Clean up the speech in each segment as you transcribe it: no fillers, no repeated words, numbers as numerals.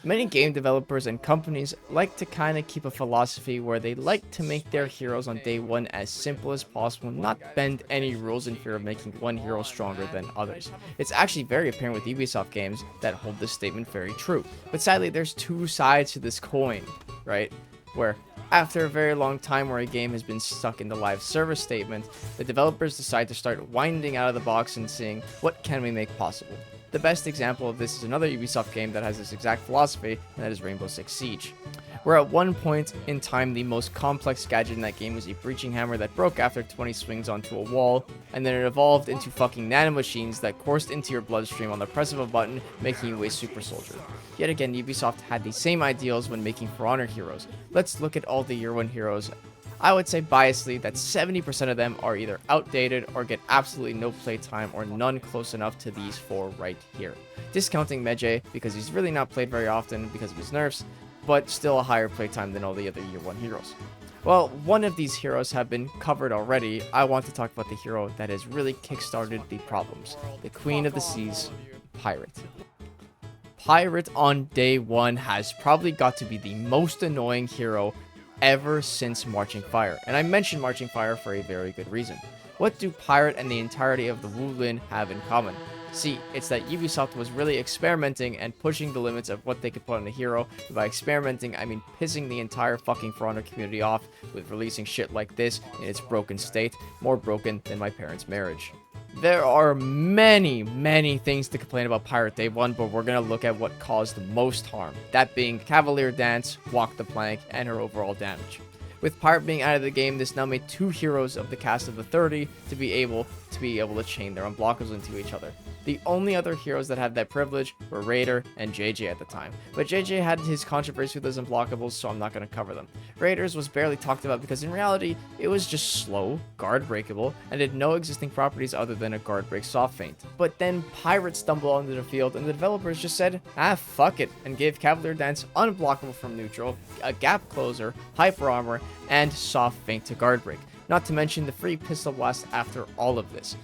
Many game developers and companies like to kind of keep a philosophy where they like to make their heroes on day one as simple as possible, not bend any rules in fear of making one hero stronger than others. It's actually very apparent with Ubisoft games that hold this statement very true. But sadly, there's two sides to this coin, right? Where after a very long time where a game has been stuck in the live service statement, the developers decide to start winding out of the box and seeing what can we make possible. The best example of this is another Ubisoft game that has this exact philosophy, and that is Rainbow Six Siege. Where at one point in time, the most complex gadget in that game was a breaching hammer that broke after 20 swings onto a wall, and then it evolved into fucking nanomachines that coursed into your bloodstream on the press of a button, making you a super soldier. Yet again, Ubisoft had the same ideals when making For Honor heroes. Let's look at all the Year 1 heroes. I would say biasly that 70% of them are either outdated or get absolutely no playtime or none close enough to these four right here. Discounting Medjay because he's really not played very often because of his nerfs, but still a higher playtime than all the other Year 1 heroes. Well, one of these heroes have been covered already. I want to talk about the hero that has really kickstarted the problems. The Queen of the Seas, Pirate. Pirate on day one has probably got to be the most annoying hero ever since Marching Fire. And I mentioned Marching Fire for a very good reason. What do Pirate and the entirety of the Wulin have in common? See, it's that Ubisoft was really experimenting and pushing the limits of what they could put on a hero. And by experimenting, I mean pissing the entire fucking For Honor community off with releasing shit like this in its broken state, more broken than my parents' marriage. There are many things to complain about Pirate Day 1, but we're going to look at what caused the most harm. That being Cavalier Dance, Walk the Plank, and her overall damage. With Pirate being out of the game, this now made two heroes of the cast of the 30 to be able to chain their unblockables into each other. The only other heroes that had that privilege were Raider and JJ at the time, but JJ had his controversy with his unblockables, so I'm not going to cover them. Raiders was barely talked about because in reality, it was just slow, guard breakable, and had no existing properties other than a guard break soft feint. But then Pirate stumbled onto the field and the developers just said, fuck it, and gave Cavalier Dance unblockable from neutral, a gap closer, hyper armor, and soft feint to guard break. Not to mention the free pistol blast after all of this.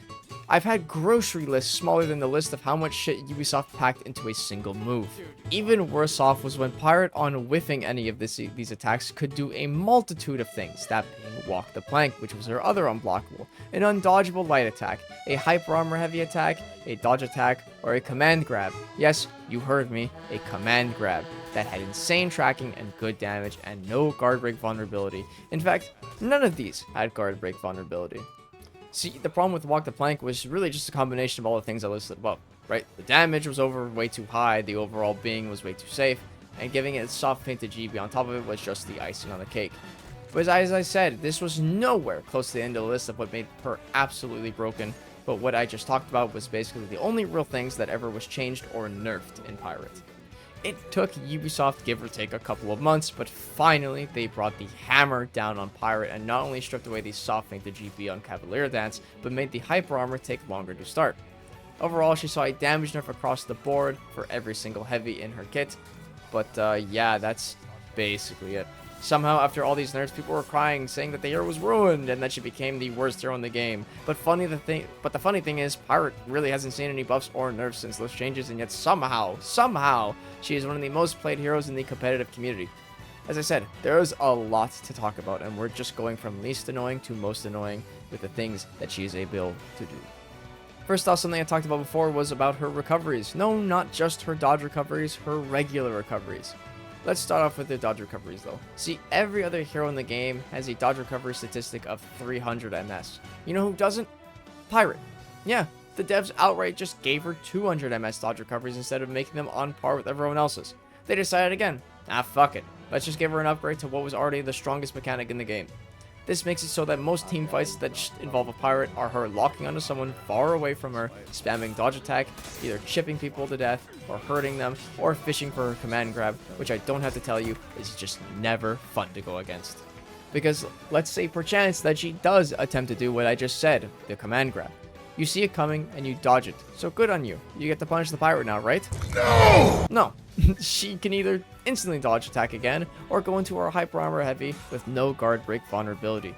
I've had grocery lists smaller than the list of how much shit Ubisoft packed into a single move. Even worse off was when Pirate, on whiffing any of these attacks, could do a multitude of things, that being Walk the Plank, which was her other unblockable, an undodgeable light attack, a hyper armor heavy attack, a dodge attack, or a command grab. Yes, you heard me, a command grab that had insane tracking and good damage and no guard break vulnerability. In fact, none of these had guard break vulnerability. See, the problem with Walk the Plank was really just a combination of all the things I listed above, right? The damage was way too high, the overall being was way too safe, and giving it a soft feint to GB on top of it was just the icing on the cake. But as I said, this was nowhere close to the end of the list of what made her absolutely broken, but what I just talked about was basically the only real things that ever was changed or nerfed in Pirate. It took Ubisoft give or take a couple of months, but finally they brought the hammer down on Pirate and not only stripped away the soft feint to GB on Cavalier Dance, but made the hyper armor take longer to start. Overall, she saw a damage nerf across the board for every single heavy in her kit, but yeah, that's basically it. Somehow, after all these nerfs, people were crying, saying that the hero was ruined and that she became the worst hero in the game. But the funny thing is, Pirate really hasn't seen any buffs or nerfs since those changes, and yet somehow, she is one of the most played heroes in the competitive community. As I said, there is a lot to talk about, and we're just going from least annoying to most annoying with the things that she is able to do. First off, something I talked about before was about her recoveries. No, not just her dodge recoveries, her regular recoveries. Let's start off with the dodge recoveries though. See, every other hero in the game has a dodge recovery statistic of 300 MS. You know who doesn't? Pirate. Yeah, the devs outright just gave her 200 MS dodge recoveries instead of making them on par with everyone else's. They decided again, fuck it. Let's just give her an upgrade to what was already the strongest mechanic in the game. This makes it so that most team fights that involve a pirate are her locking onto someone far away from her, spamming dodge attack, either chipping people to death, or hurting them, or fishing for her command grab, which I don't have to tell you is just never fun to go against. Because let's say perchance that she does attempt to do what I just said, the command grab. You see it coming and you dodge it, so good on you. You get to punish the pirate now, right? No! She can either instantly dodge attack again, or go into her hyper armor heavy with no guard break vulnerability.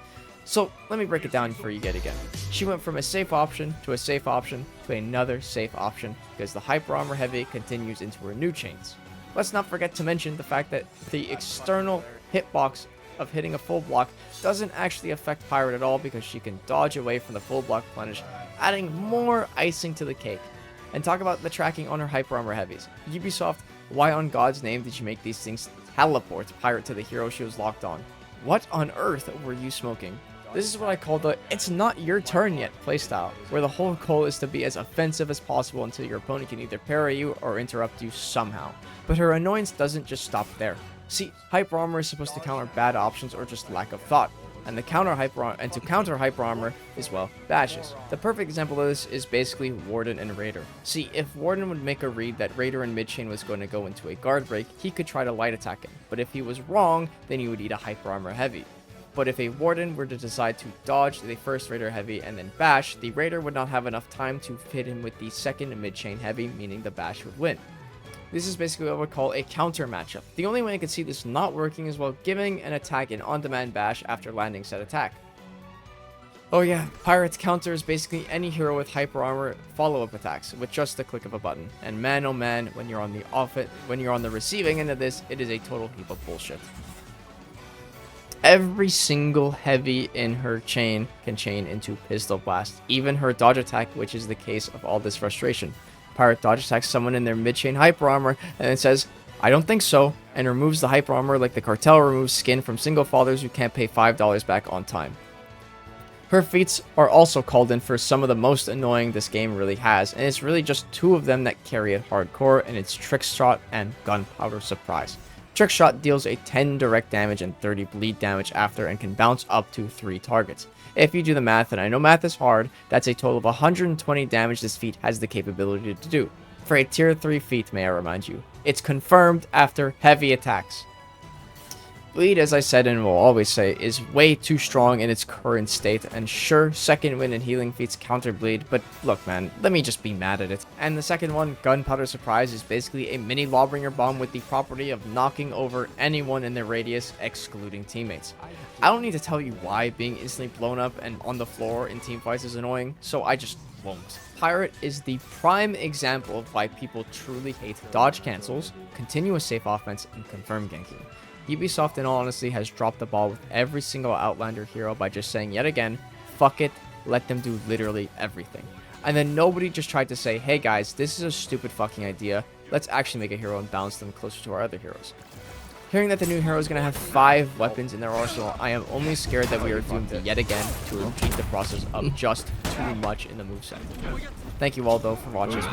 So let me break it down for you yet again. She went from a safe option to a safe option to another safe option because the hyper armor heavy continues into her new chains. Let's not forget to mention the fact that the external hitbox of hitting a full block doesn't actually affect Pirate at all because she can dodge away from the full block plenish, adding more icing to the cake. And talk about the tracking on her Hyper Armor heavies. Ubisoft, why on God's name did you make these things teleport Pirate to the hero she was locked on? What on earth were you smoking? This is what I call the "it's not your turn yet" playstyle, where the whole goal is to be as offensive as possible until your opponent can either parry you or interrupt you somehow. But her annoyance doesn't just stop there. See, Hyper Armor is supposed to counter bad options or just lack of thought, and to counter Hyper Armor is, well, bashes. The perfect example of this is basically Warden and Raider. See, if Warden would make a read that Raider in mid-chain was going to go into a guard break, he could try to light attack him, but if he was wrong, then he would eat a Hyper Armor heavy. But if a Warden were to decide to dodge the first Raider heavy and then bash, the Raider would not have enough time to hit him with the second mid-chain heavy, meaning the bash would win. This is basically what I would call a counter matchup. The only way I could see this not working is while giving an attack an on-demand bash after landing said attack. Oh yeah, Pirate's counter is basically any hero with Hyper Armor follow-up attacks with just the click of a button. And man oh man, when you're on the receiving end of this, it is a total heap of bullshit. Every single heavy in her chain can chain into Pistol Blast, even her dodge attack, which is the case of all this frustration. Pirate dodge attacks someone in their mid-chain Hyper Armor and then says, "I don't think so," and removes the Hyper Armor like the cartel removes skin from single fathers who can't pay $5 back on time. Her feats are also called in for some of the most annoying this game really has, and it's really just two of them that carry it hardcore, and it's Trick Shot and Gunpowder Surprise. Trick Shot deals a 10 direct damage and 30 bleed damage after and can bounce up to 3 targets. If you do the math, and I know math is hard, that's a total of 120 damage this feat has the capability to do. For a tier 3 feat, may I remind you. It's confirmed after heavy attacks. Bleed, as I said and will always say, is way too strong in its current state, and sure, second wind and healing feats counter bleed, but look man, let me just be mad at it. And the second one, Gunpowder Surprise, is basically a mini Lawbringer bomb with the property of knocking over anyone in their radius, excluding teammates. I don't need to tell you why being instantly blown up and on the floor in teamfights is annoying, so I just won't. Pirate is the prime example of why people truly hate dodge cancels, continuous safe offense, and confirm ganking. Ubisoft, in all honesty, has dropped the ball with every single Outlander hero by just saying yet again, fuck it, let them do literally everything. And then nobody just tried to say, hey guys, this is a stupid fucking idea, let's actually make a hero and balance them closer to our other heroes. Hearing that the new hero is going to have 5 weapons in their arsenal, I am only scared that we are doomed yet again to repeat the process of just too much in the moveset. Thank you all though for watching.